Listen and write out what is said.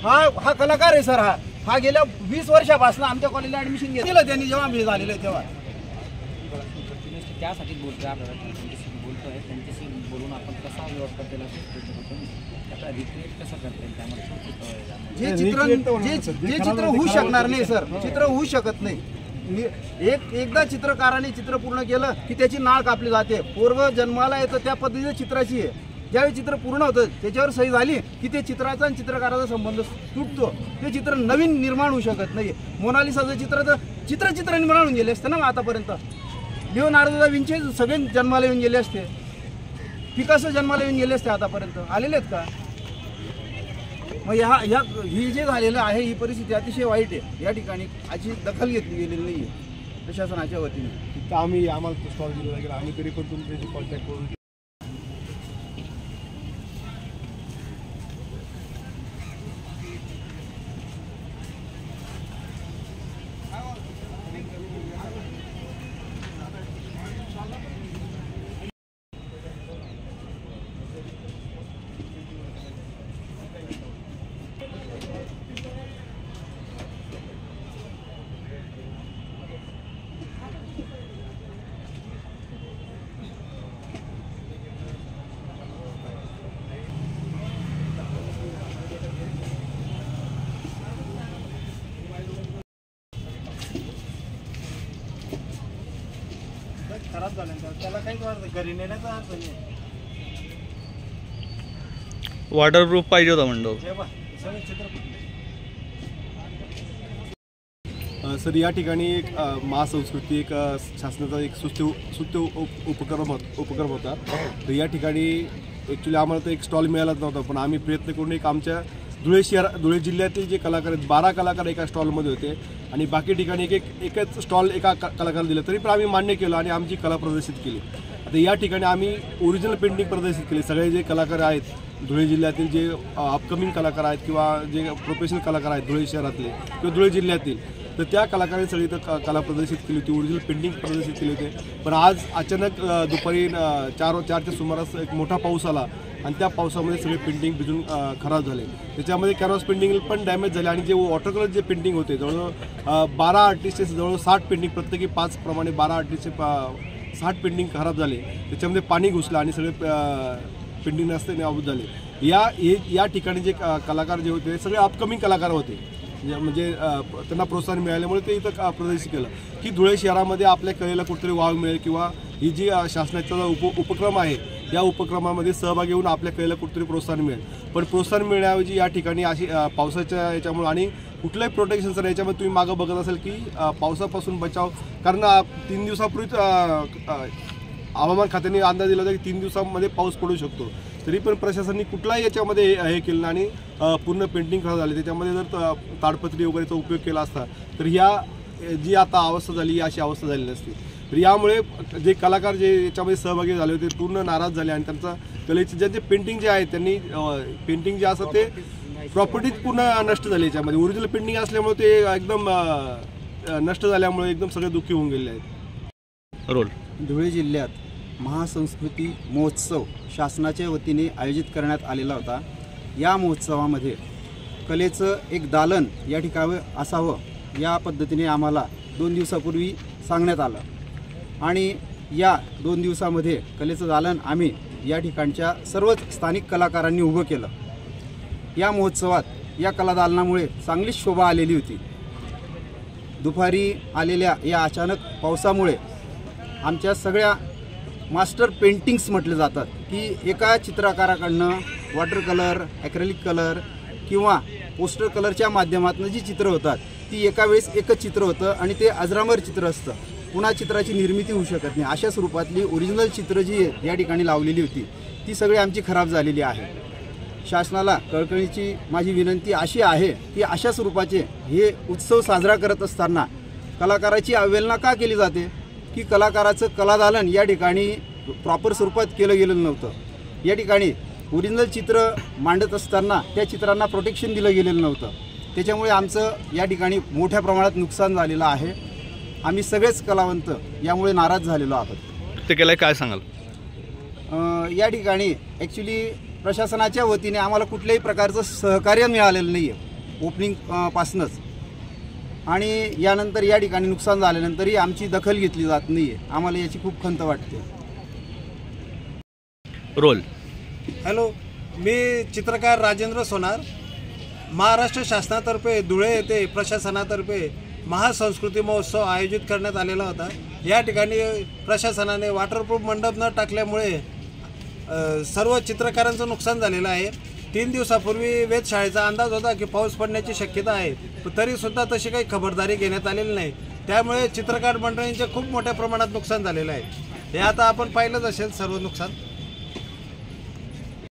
हा कलाकार आहे सर। हा गेल्या 20 वर्षापासून आमच्या कॉलेजला ऍडमिशन घेतलं त्यांनी, जेव्हा मी झालेलं आहे तेव्हा। त्यासाठी बोलतोय आपल्याला, बोलतोय त्यांच्याशी बोलून आपण कसा व्यवस्था केला त्याचा रिक्रिएट कसं करता येईल त्यामध्ये जे चित्र होऊ शकणार नाही सर, चित्र होऊ शकत नाही। एकदा चित्रकाराने चित्र पूर्ण केलं की त्याची नाळ कापली जाते। पूर्व जन्माला येतं त्या पद्धतीच्या चित्राची आहे। ज्यावेळी चित्र पूर्ण होतं त्याच्यावर सही झाली की ते चित्राचा आणि चित्रकाराचा संबंध तुटतो। ते चित्र नवीन निर्माण होऊ शकत नाही। मोनालिसाचं चित्र तर चित्र निर्माण होऊन गेले असते ना आतापर्यंत। लिओनार्दो दा विंची सगळे जन्माला येऊन गेले असते, पिकासो जन्माला येऊन गेले असते, आतापर्यंत आलेले आहेत का? मग ही जे झालेलं आहे ही परिस्थिती अतिशय वाईट आहे। या ठिकाणी याची दखल घेतली गेलेली नाही आहे प्रशासनाच्या वतीने। आम्हाला स्टॉल दिला गेला, आम्ही तरी पण तुमच्याशी कॉन्टॅक्ट करून खराब झाल्यानंतर त्याला काहीच अर्थ घरी नेण्याचा अर्थ नाही। वॉटरप्रूफ पाहिजे होता म्हणतो सर। या ठिकाणी एक महासंस्कृती एक शासनाचा एक सुस्त उपक्रम होता। तर या ठिकाणी ॲक्च्युली आम्हाला तर एक स्टॉल मिळालाच नव्हता, पण आम्ही प्रयत्न करून एक आमच्या धुळे जिल्ह्यातील जे कलाकार आहेत 12 कलाकार एका स्टॉलमध्ये होते आणि बाकी ठिकाणी एकच स्टॉल एका कलाकाराला दिलं, तरी पण आम्ही मान्य केलं आणि आमची कला प्रदर्शित केली। आता या ठिकाणी आम्ही ओरिजिनल पेंटिंग प्रदर्शित केली। सगळे जे कलाकार आहेत धुळे जिल्ह्यातील, जे अपकमिंग कलाकार आहेत किंवा जे प्रोफेशनल कलाकार आहेत धुळे शहरातले किंवा धुळे जिल्ह्यातील, तर त्या कलाकारांनी सगळी तर कला प्रदर्शित केली होती, ओरिजिनल पेंटिंग प्रदर्शित केली होती। पण आज अचानक दुपारी 4च्या सुमारास एक मोठा पाऊस आला आणि त्या पावसामध्ये सगळे पेंटिंग भिजून खराब झाले। त्याच्यामध्ये कॅनव्हास पेंटिंग पण डॅमेज झाले आणि जे वॉटर कलर जे पेंटिंग होते जवळजवळ 12 आर्टिस्टचे जवळजवळ 60 पेंटिंग, प्रत्येकी 5 प्रमाणे 12 आर्टिस्टचे 60 पेंटिंग खराब झाले। त्याच्यामध्ये पाणी घुसलं आणि सगळे पेंटिंग नसते नाबूद झाले। या ठिकाणी जे कलाकार जे होते सगळे अपकमिंग कलाकार होते, म्हणजे त्यांना प्रोत्साहन मिळाल्यामुळे ते इथं प्रदर्शित केलं की धुळे शहरामध्ये आपल्या कलेला कुठेतरी वाव मिळेल किंवा ही जी शासनाचा उपक्रम आहे या उपक्रमामध्ये सहभागी होऊन आपल्या कलेला कुठेतरी प्रोत्साहन मिळेल। पण प्रोत्साहन मिळण्याऐवजी या ठिकाणी अशी पावसाच्या याच्यामुळे आणि कुठलंही प्रोटेक्शन सर याच्यामध्ये तुम्ही मागं बघत असाल की पावसापासून बचाव, कारण 3 दिवसापूर्वीच हवामान खात्याने अंदाज दिला होता की 3 दिवसामध्ये पाऊस पडू शकतो, तरी पण प्रशासनाने कुठलाही याच्यामध्ये हे केलं आणि पूर्ण पेंटिंग खराब झाली। त्याच्यामध्ये जर ताडपत्री वगैरेचा उपयोग केला असता तर जी आता अवस्था झाली अशी अवस्था झाली नसती। तर यामुळे जे कलाकार जे याच्यामध्ये सहभागी झाले होते पूर्ण नाराज झाले आणि त्यांचा कलेचे ज्यांचे पेंटिंग जे आहे त्यांनी पेंटिंग जे असतं ते प्रॉपर्टीज पूर्ण नष्ट झाली। याच्यामध्ये ओरिजिनल पेंटिंग असल्यामुळे ते एकदम नष्ट झाल्यामुळे एकदम सगळे दुःखी होऊन गेले आहेत। धुळे जिल्ह्यात महासंस्कृती महोत्सव शासनाच्या वतीने आयोजित करण्यात आलेला होता। या महोत्सवामध्ये कलेचं एक दालन या ठिकाणी असावं या पद्धतीने आम्हाला 2 दिवसापूर्वी सांगण्यात आलं आणि या 2 दिवसामध्ये कलेचं दालन आम्ही या ठिकाणच्या सर्वच स्थानिक कलाकारांनी उभं केलं। या महोत्सवात या कलादालनामुळे चांगलीच शोभा आलेली होती। दुपारी आलेल्या या अचानक पावसामुळे आमच्या सगळ्या मास्टर पेंटिंग्स म्हटले जातात की एका चित्रकाराकडनं वॉटर कलर, ॲक्रेलिक कलर किंवा पोस्टर कलरच्या माध्यमातून जी चित्र होतात ती एका वेळेस एकच चित्र होतं आणि ते अजरामर चित्र असतं, पुन्हा चित्राची निर्मिती होऊ शकत नाही। अशा स्वरूपातली ओरिजिनल चित्र जी या ठिकाणी लावलेली होती ती सगळी आमची खराब झालेली आहे। शासनाला कळकळीची माझी विनंती अशी आहे की अशा स्वरूपाचे हे उत्सव साजरा करत असताना कलाकाराची अवहेलना का केली जाते की कलाकाराचं कलादालन या ठिकाणी प्रॉपर स्वरूपात केलं गेलं नव्हतं। या ठिकाणी ओरिजिनल चित्र मांडत असताना त्या चित्रांना प्रोटेक्शन दिलं गेलेलं नव्हतं, त्याच्यामुळे आमचं या ठिकाणी मोठ्या प्रमाणात नुकसान झालेलं आहे। आम्ही सगळेच कलावंत यामुळे नाराज झालेलो आहोत। ते केलं काय सांगाल? या ठिकाणी ॲक्च्युली प्रशासनाच्या वतीने आम्हाला कुठल्याही प्रकारचं सहकार्य मिळालेलं नाही आहे। ओपनिंग पासूनच आणि यानंतर या ठिकाणी नुकसान झाल्यानंतरही आमची दखल घेतली जात नाही आहे. आम्हाला याची खूप खंत वाटते. रोल. हॅलो, मी चित्रकार राजेंद्र सोनार. महाराष्ट्र शासनातर्फे धुळे येथे प्रशासनातर्फे महासंस्कृती महोत्सव आयोजित करण्यात आलेला होता. या ठिकाणी प्रशासनाने वॉटरप्रूफ मंडप न टाकल्यामुळे सर्व चित्रकारांचं नुकसान झालेलं आहे. 3 दिवसापूर्वी वेधशाळेचा अंदाज होता की पाऊस पडण्याची शक्यता आहे, पण तरीसुद्धा तशी काही खबरदारी घेण्यात आलेली नाही. त्यामुळे चित्रकार मंडळींचे खूप मोठ्या प्रमाणात नुकसान झालेलं आहे. हे आता आपण पाहिलंच असेल सर्व नुकसान.